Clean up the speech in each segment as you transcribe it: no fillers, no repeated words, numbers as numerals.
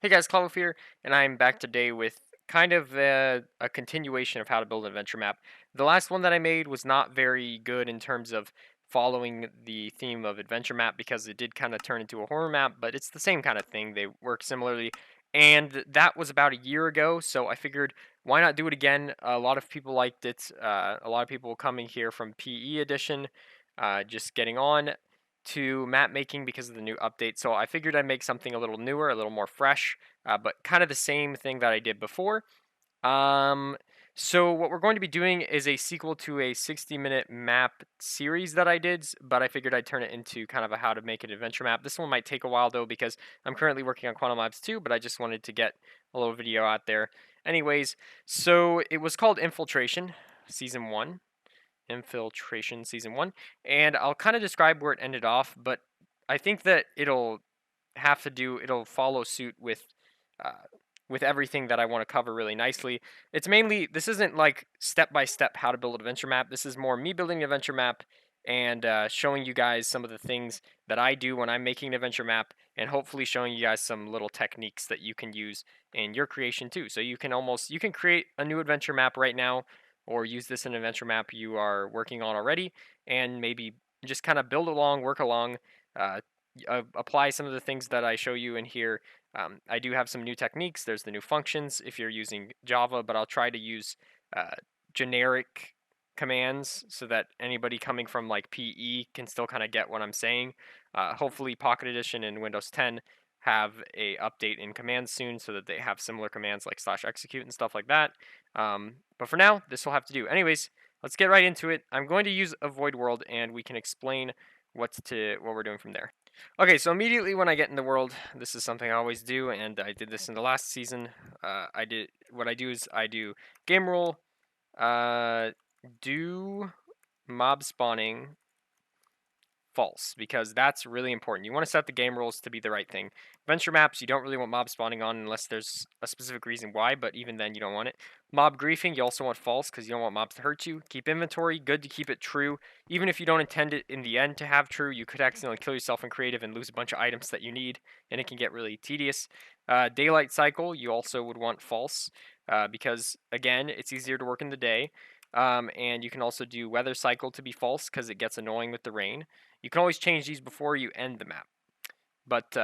Hey guys, Clover here, and I'm back today with kind of a continuation of how to build an adventure map. The last one that I made was not very good in terms of following the theme of adventure map because it did kind of turn into a horror map, but it's the same kind of thing. They work similarly, and that was about a year ago, so I figured why not do it again? A lot of people liked it. A lot of people coming here from PE edition, just getting on to map making because of the new update. So I figured I'd make something a little newer, a little more fresh, but kind of the same thing that I did before. Um, so what we're going to be doing is a sequel to a 60-minute map series that I did, but I figured I'd turn it into kind of a how to make an adventure map. This one might take a while though because I'm currently working on Quantum Labs 2, but I just wanted to get a little video out there. Anyways, so it was called Infiltration, Season 1. Infiltration Season 1, and I'll kind of describe where it ended off, but I think that it'll follow suit uh, with everything that I want to cover really nicely. It's mainly, this isn't like step by step how to build an adventure map. This is more me building an adventure map and showing you guys some of the things that I do when I'm making an adventure map, and hopefully showing you guys some little techniques that you can use in your creation too. So you can create a new adventure map right now, or use this in an adventure map you are working on already, and maybe just kind of build along, work along, uh, apply some of the things that I show you in here. I do have some new techniques. There's the new functions if you're using Java, but I'll try to use uh, generic commands so that anybody coming from like PE can still kind of get what I'm saying. Hopefully, Pocket Edition and Windows 10 have a update in commands soon so that they have similar commands like /execute and stuff like that. But for now, this will have to do. Anyways, let's get right into it. I'm going to use a void world, and we can explain what we're doing from there. Okay, so immediately when I get in the world, this is something I always do, and I did this in the last season. What I do is I do game rule, uh, do mob spawning false, because that's really important. You want to set the game rules to be the right thing. Adventure maps, you don't really want mob spawning on unless there's a specific reason why, but even then you don't want it. Mob griefing, you also want false because you don't want mobs to hurt you. Keep inventory, good to keep it true. Even if you don't intend it in the end to have true, you could accidentally kill yourself in creative and lose a bunch of items that you need, and it can get really tedious. Daylight cycle, you also would want false, because again, it's easier to work in the day. And you can also do weather cycle to be false because it gets annoying with the rain. You can always change these before you end the map, but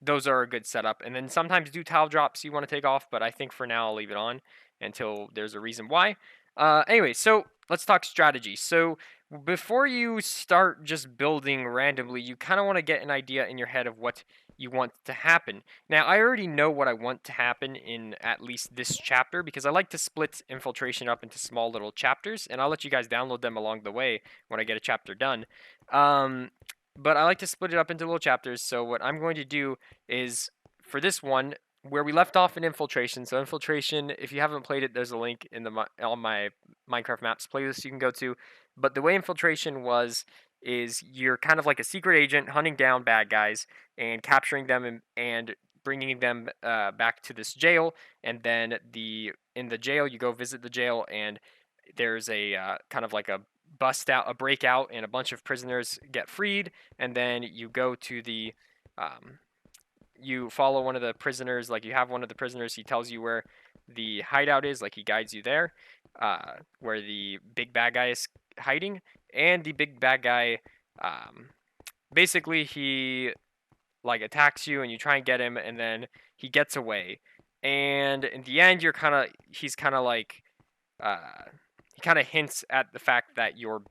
those are a good setup. And then sometimes do tile drops you want to take off, but I think for now I'll leave it on until there's a reason why. Anyway, so let's talk strategy. So before you start just building randomly, you kind of want to get an idea in your head of what you want to happen. Now, I already know what I want to happen in at least this chapter because I like to split infiltration up into small little chapters, and I'll let you guys download them along the way when I get a chapter done. Um, but I like to split it up into little chapters. So what I'm going to do is, for this one, where we left off in Infiltration. So Infiltration, if you haven't played it, there's a link in the on my Minecraft Maps playlist you can go to. But the way Infiltration was is you're kind of like a secret agent hunting down bad guys and capturing them, and bringing them back to this jail. And then in the jail, you go visit the jail, and there's a kind of like a breakout, and a bunch of prisoners get freed. And then you go to um, you follow one of the prisoners, like you have one of the prisoners, he tells you where the hideout is, like he guides you there, where the big bad guy is hiding. And the big bad guy, um, basically he like attacks you, and you try and get him, and then he gets away. And in the end, he's kind of like uh, he kind of hints at the fact that your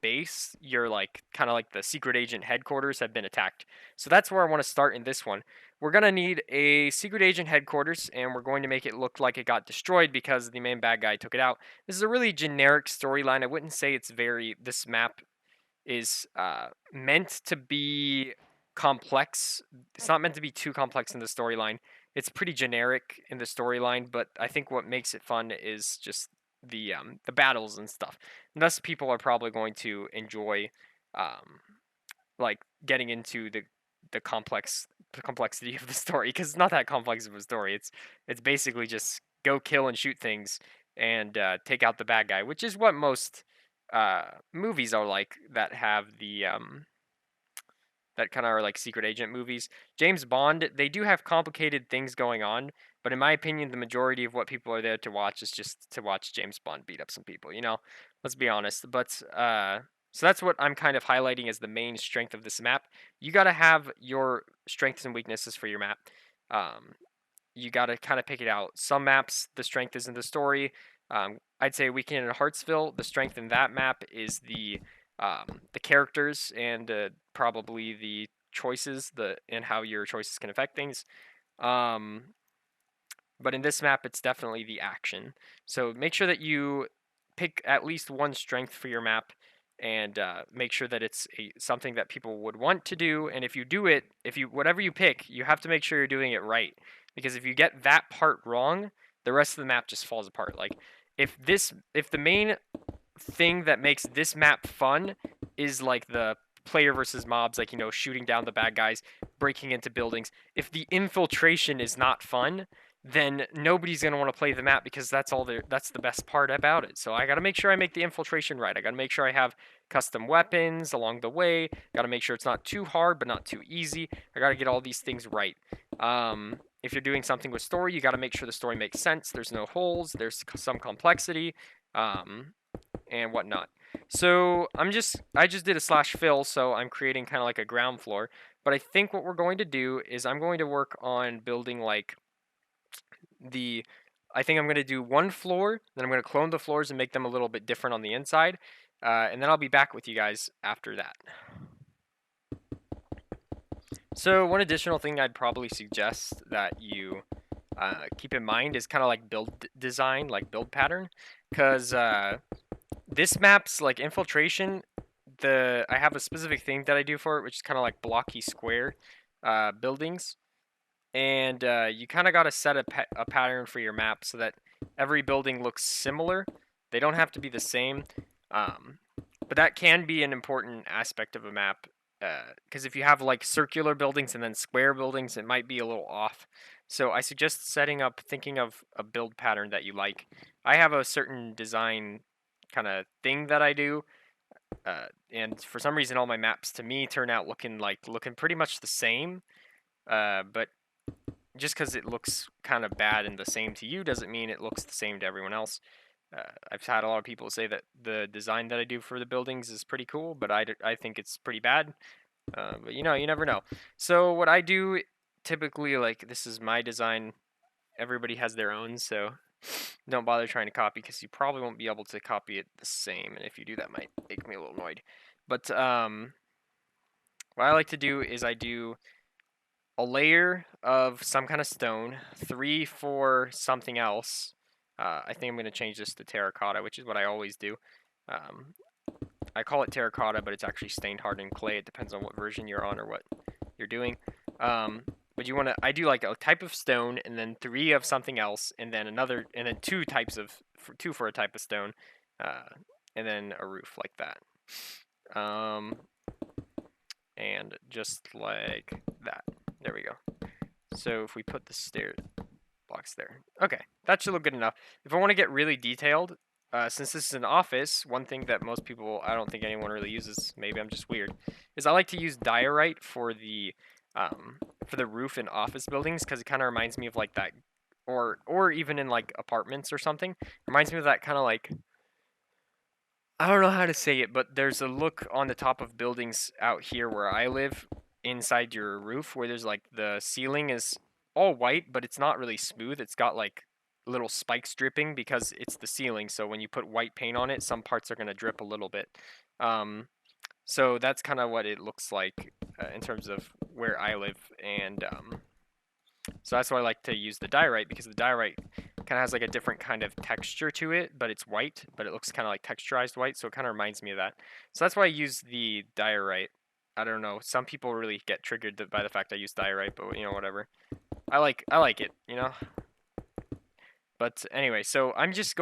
like kind of like the secret agent headquarters, have been attacked. So that's where I want to start in this one. We're gonna need a secret agent headquarters, and we're going to make it look like it got destroyed because the main bad guy took it out. This is a really generic storyline. I wouldn't say it's very. This map is meant to be complex. It's not meant to be too complex in the storyline. It's pretty generic in the storyline, but I think what makes it fun is just the battles and stuff. And thus, people are probably going to enjoy um, like getting into the complexity of the story, because it's not that complex of a story. It's basically just go kill and shoot things and take out the bad guy, which is what most movies are like that have that kind of are like secret agent movies. James Bond, they do have complicated things going on, but in my opinion, the majority of what people are there to watch is just to watch James Bond beat up some people. Let's be honest. But so that's what I'm kind of highlighting as the main strength of this map. You got to have your strengths and weaknesses for your map. Um, you got to kind of pick it out. Some maps, the strength is in the story. I'd say Weekend in Hartsville, the strength in that map is the characters and probably the choices, and how your choices can affect things. Um, but in this map, it's definitely the action. So make sure that you pick at least one strength for your map, and make sure that it's something that people would want to do. And if you do it, whatever you pick, you have to make sure you're doing it right. Because if you get that part wrong, the rest of the map just falls apart. Like if the main thing that makes this map fun is like the player versus mobs, like shooting down the bad guys, breaking into buildings. If the infiltration is not fun, then nobody's gonna want to play the map because that's the best part about it. So I gotta make sure I make the infiltration right. I gotta make sure I have custom weapons along the way. Gotta make sure it's not too hard but not too easy. I gotta get all these things right. If you're doing something with story, you gotta make sure the story makes sense. There's no holes. There's some complexity. And whatnot. So I just did a slash fill, so I'm creating kind of like a ground floor. But I think what we're going to do is I'm going to work on building like the. I think I'm going to do one floor, then I'm going to clone the floors and make them a little bit different on the inside, and then I'll be back with you guys after that. So one additional thing I'd probably suggest that you keep in mind is kind of like build design, like build pattern, because this map's like infiltration. I have a specific thing that I do for it, which is kind of like blocky square buildings, and you kind of got to set a pattern for your map so that every building looks similar. They don't have to be the same, um, but that can be an important aspect of a map. Because if you have like circular buildings and then square buildings, it might be a little off. So I suggest thinking of a build pattern that you like. I have a certain design kind of thing that I do, and for some reason, all my maps to me turn out looking pretty much the same. But just because it looks kind of bad and the same to you doesn't mean it looks the same to everyone else. I've had a lot of people say that the design that I do for the buildings is pretty cool, but I think it's pretty bad. But you never know. So what I do typically, like this is my design. Everybody has their own, so don't bother trying to copy because you probably won't be able to copy it the same. And if you do, that might make me a little annoyed. But what I like to do is I do a layer of some kind of stone, 3 for something else. I think I'm going to change this to terracotta, which is what I always do. Um, I call it terracotta, but it's actually stained hardened clay. It depends on what version you're on or what you're doing. But I do like a type of stone, and then 3 of something else, and then and then 2 2 for a type of stone, and then a roof like that. And just like that. There we go. So if we put the stair blocks there. Okay, that should look good enough. If I want to get really detailed, since this is an office, one thing that most people, I don't think anyone really uses, maybe I'm just weird, is I like to use diorite for the roof in office buildings because it kind of reminds me of like that, or even in like apartments or something. Reminds me of that kind of like, I don't know how to say it, but there's a look on the top of buildings out here where I live inside your roof where there's like the ceiling is all white, but it's not really smooth. It's got like little spikes dripping because it's the ceiling. So when you put white paint on it, some parts are going to drip a little bit. So that's kind of what it looks like in terms of where I live. And so that's why I like to use the diorite, because the diorite kind of has like a different kind of texture to it, but it's white, but it looks kind of like texturized white, so it kind of reminds me of that. So that's why I use the diorite. I don't know. Some people really get triggered by the fact I use diorite, but whatever. I like it. But anyway, so I just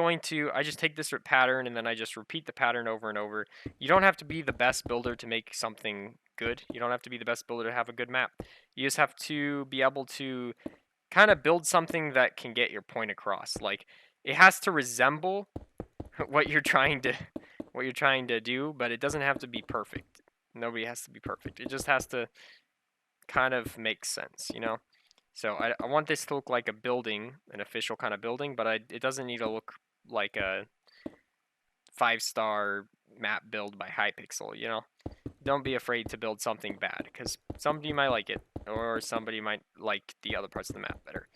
take this pattern and then I just repeat the pattern over and over. You don't have to be the best builder to make something good. You don't have to be the best builder to have a good map. You just have to be able to kind of build something that can get your point across. Like it has to resemble what you're trying to do, but it doesn't have to be perfect. Nobody has to be perfect. It just has to kind of make sense, you know? So I want this to look like a building, an official kind of building, but it doesn't need to look like a 5-star map build by Hypixel, you know? Don't be afraid to build something bad, because somebody might like it, or somebody might like the other parts of the map better.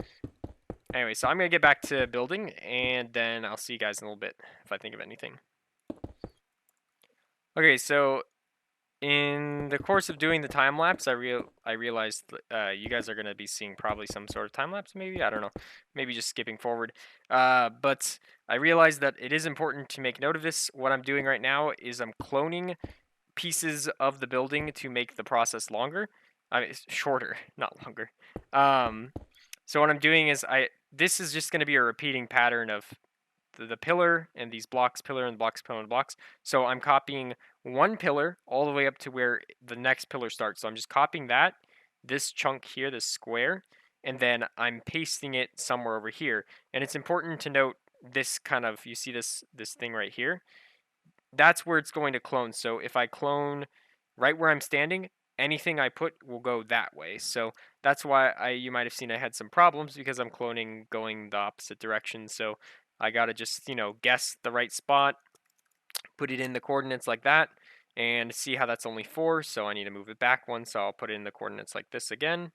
Anyway, so I'm going to get back to building, and then I'll see you guys in a little bit if I think of anything. Okay, so in the course of doing the time lapse, I realized you guys are going to be seeing probably some sort of time lapse, maybe, I don't know, maybe just skipping forward. But I realized that it is important to make note of this. What I'm doing right now is I'm cloning pieces of the building to make the process longer. I mean, shorter, not longer. So what I'm doing is this is just going to be a repeating pattern of the pillar and these blocks, pillar and blocks, pillar and blocks. So I'm copying one pillar all the way up to where the next pillar starts. So I'm just copying that, this chunk here, this square, and then I'm pasting it somewhere over here. And it's important to note this kind of, you see this thing right here? That's where it's going to clone. So if I clone right where I'm standing, anything I put will go that way. So that's why you might have seen I had some problems because I'm cloning going the opposite direction. So I got to just, guess the right spot, put it in the coordinates like that, and see how that's only 4. So I need to move it back one. So I'll put it in the coordinates like this again.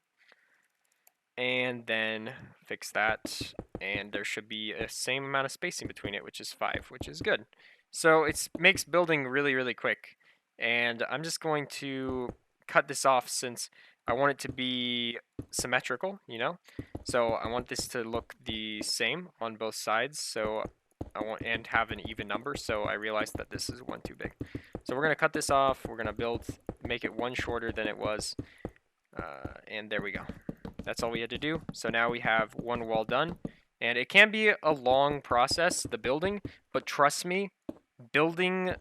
And then fix that, and there should be a same amount of spacing between it, which is 5, which is good. So it makes building really, really quick. And I'm just going to cut this off since I want it to be symmetrical, So I want this to look the same on both sides. So and have an even number. So I realized that this is one too big. So we're gonna cut this off. We're gonna make it one shorter than it was, and there we go. That's all we had to do. So now we have one wall done. And it can be a long process, the building, but trust me, building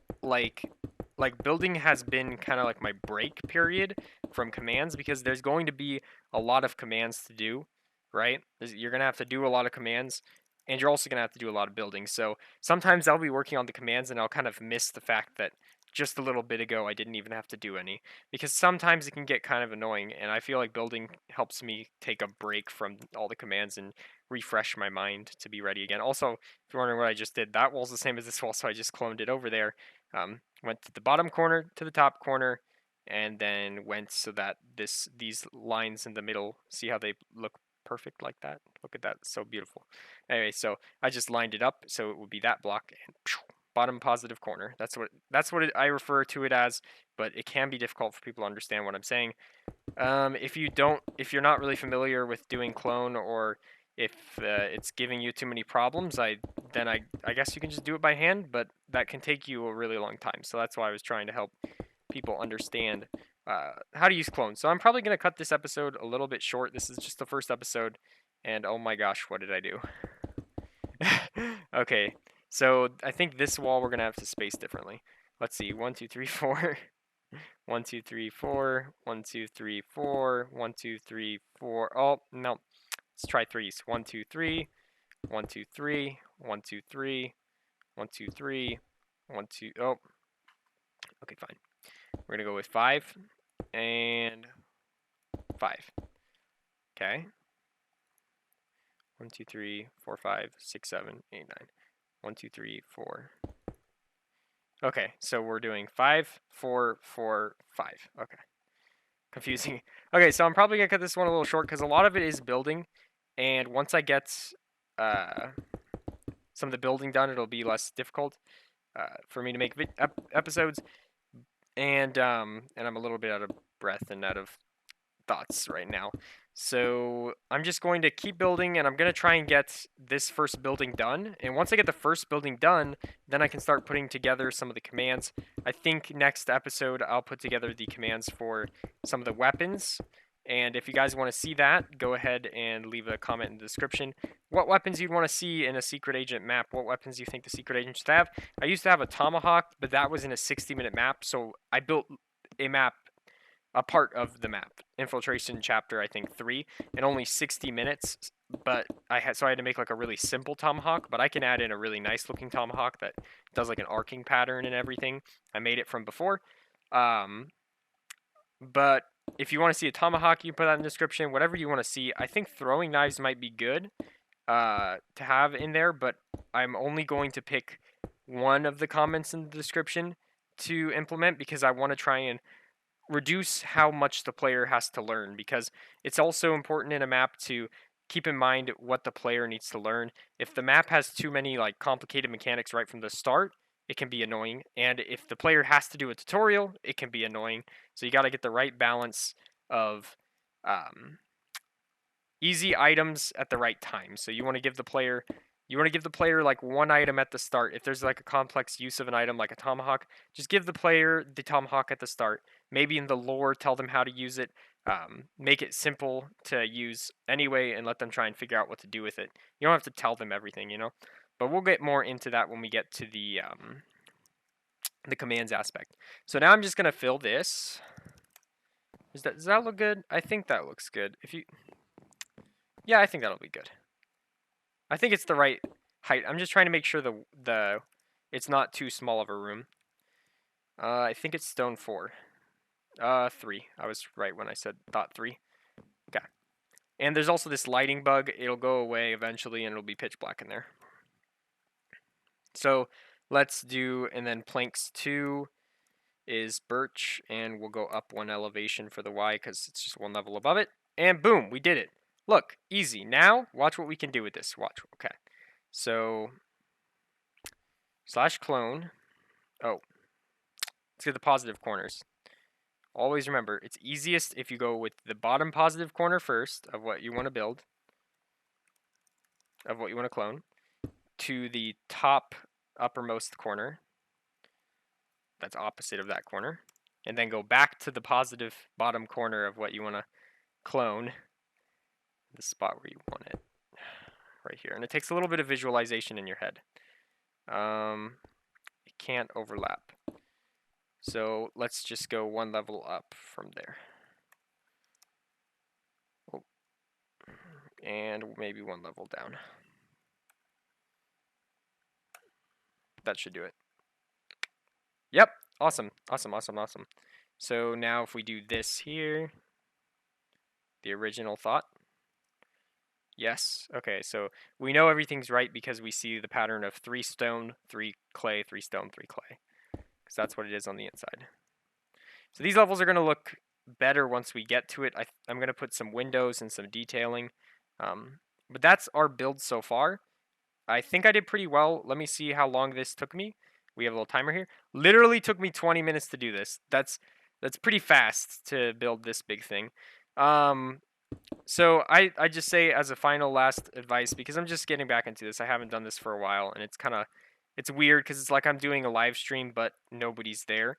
building has been kind of like my break period from commands because there's going to be a lot of commands to do, right? You're going to have to do a lot of commands and you're also going to have to do a lot of building. So sometimes I'll be working on the commands and I'll kind of miss the fact that just a little bit ago I didn't even have to do any because sometimes it can get kind of annoying and I feel like building helps me take a break from all the commands and refresh my mind to be ready again. Also, if you're wondering what I just did, that wall's the same as this wall, so I just cloned it over there. Went to the bottom corner to the top corner, and then went so that these lines in the middle, see how they look perfect like that? Look at that, it's so beautiful. Anyway, so I just lined it up so it would be that block and bottom positive corner. That's what I refer to it as, but it can be difficult for people to understand what I'm saying. If you're not really familiar with doing clone, or if it's giving you too many problems, I guess you can just do it by hand, but that can take you a really long time. So that's why I was trying to help people understand how to use clones. So I'm probably going to cut this episode a little bit short. This is just the first episode, and oh my gosh, what did I do? Okay, so I think this wall we're going to have to space differently. Let's see, 1, 2, 3, 4. 1, 2, 3, 4. 1, 2, 3, 4. 1, 2, 3, 4. Oh, no. Let's try threes. 1, 2, 3. 1, 2, 3. 1, 2, 3. 1, 2, 3. 1, 2. Oh. Okay, fine. We're going to go with 5 and 5. Okay. 1, 2, 3, 4, 5, 6, 7, 8, 9. 1, 2, 3, 4. Okay, so we're doing 5, 4, 4, 5. Okay. Confusing. Okay, so I'm probably going to cut this one a little short because a lot of it is building. And once I get some of the building done, it'll be less difficult for me to make episodes. And I'm a little bit out of breath and out of thoughts right now. So I'm just going to keep building, and I'm going to try and get this first building done. And once I get the first building done, then I can start putting together some of the commands. I think next episode I'll put together the commands for some of the weapons. And if you guys want to see that, go ahead and leave a comment in the description. What weapons you'd want to see in a secret agent map? What weapons do you think the secret agent should have? I used to have a tomahawk, but that was in a 60-minute map, so I built a part of the map, Infiltration chapter, I think 3, in only 60 minutes. But I had to make like a really simple tomahawk, but I can add in a really nice looking tomahawk that does like an arcing pattern and everything. I made it from before. But if you want to see a tomahawk, you put that in the description. Whatever you want to see. I think throwing knives might be good to have in there, but I'm only going to pick one of the comments in the description to implement because I want to try and reduce how much the player has to learn, because it's also important in a map to keep in mind what the player needs to learn. If the map has too many like complicated mechanics right from the start, it can be annoying, and if the player has to do a tutorial, it can be annoying. So you got to get the right balance of easy items at the right time. So you want to give the player like one item at the start. If there's like a complex use of an item like a tomahawk, just give the player the tomahawk at the start. Maybe in the lore, tell them how to use it. Make it simple to use anyway, and let them try and figure out what to do with it. You don't have to tell them everything, you know. But we'll get more into that when we get to the commands aspect. So now I'm just gonna fill this. Does that look good? I think that looks good. Yeah, I think that'll be good. I think it's the right height. I'm just trying to make sure the it's not too small of a room. I think it's stone 4. 3. I was right when I thought 3. Okay. And there's also this lighting bug. It'll go away eventually, and it'll be pitch black in there. So let's do, and then planks 2 is birch, and we'll go up 1 elevation for the Y because it's just 1 level above it. And boom, we did it. Look, easy. Now, watch what we can do with this. Watch. Okay. So, /clone. Oh, let's get the positive corners. Always remember, it's easiest if you go with the bottom positive corner first of what you want to build, of what you want to clone, to the top uppermost corner that's opposite of that corner, and then go back to the positive bottom corner of what you want to clone, the spot where you want it, right here. And it takes a little bit of visualization in your head. It can't overlap. So let's just go 1 level up from there. Oh. And maybe 1 level down. That should do it. Yep. Awesome. Awesome, awesome, awesome. So now if we do this here, the original thought. Yes. Okay, so we know everything's right because we see the pattern of 3 stone, 3 clay, 3 stone, 3 clay. Because that's what it is on the inside. So these levels are going to look better once we get to it. I'm going to put some windows and some detailing. But that's our build so far. I think I did pretty well. Let me see how long this took me. We have a little timer here. Literally took me 20 minutes to do this. That's pretty fast to build this big thing. So I just say as a final last advice, because I'm just getting back into this. I haven't done this for a while, and it's weird because it's like I'm doing a live stream, but nobody's there.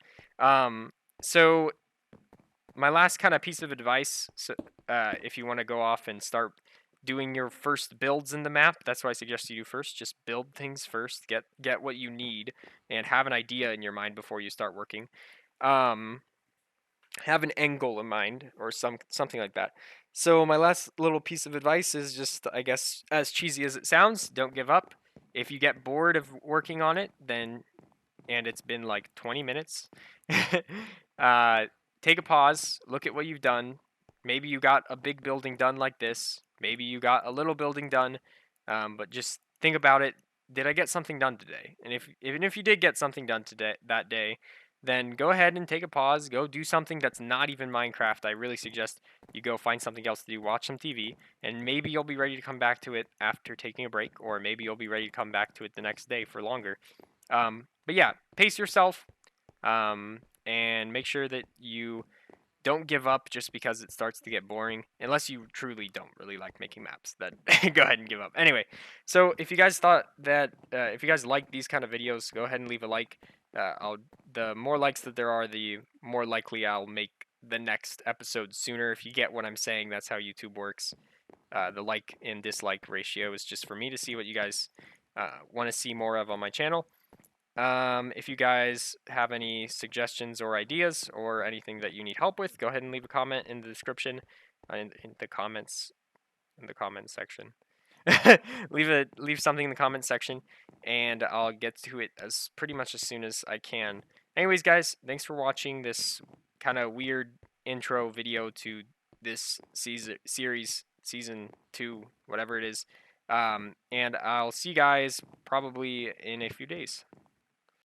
So my last kind of piece of advice, so, if you want to go off and start doing your first builds in the map, that's what I suggest you do first. Just build things first, get what you need, and have an idea in your mind before you start working. Have an end goal in mind, or something like that. So my last little piece of advice is just, I guess, as cheesy as it sounds, don't give up. If you get bored of working on it, and it's been like 20 minutes, take a pause, look at what you've done. Maybe you got a big building done like this. Maybe you got a little building done, but just think about it. Did I get something done today? And even if you did get something done that day, then go ahead and take a pause. Go do something that's not even Minecraft. I really suggest you go find something else to do. Watch some TV, and maybe you'll be ready to come back to it after taking a break, or maybe you'll be ready to come back to it the next day for longer. But yeah, pace yourself, and make sure that you don't give up just because it starts to get boring, unless you truly don't really like making maps. Then go ahead and give up. Anyway, so if you guys thought that, if you guys like these kind of videos, go ahead and leave a like. The more likes that there are, the more likely I'll make the next episode sooner. If you get what I'm saying, that's how YouTube works. The like and dislike ratio is just for me to see what you guys want to see more of on my channel. If you guys have any suggestions or ideas or anything that you need help with, go ahead and leave a comment in the description, in the comments section. leave something in the comment section, and I'll get to it pretty much as soon as I can. Anyways, guys, thanks for watching this kind of weird intro video to this season 2, whatever it is. And I'll see you guys probably in a few days.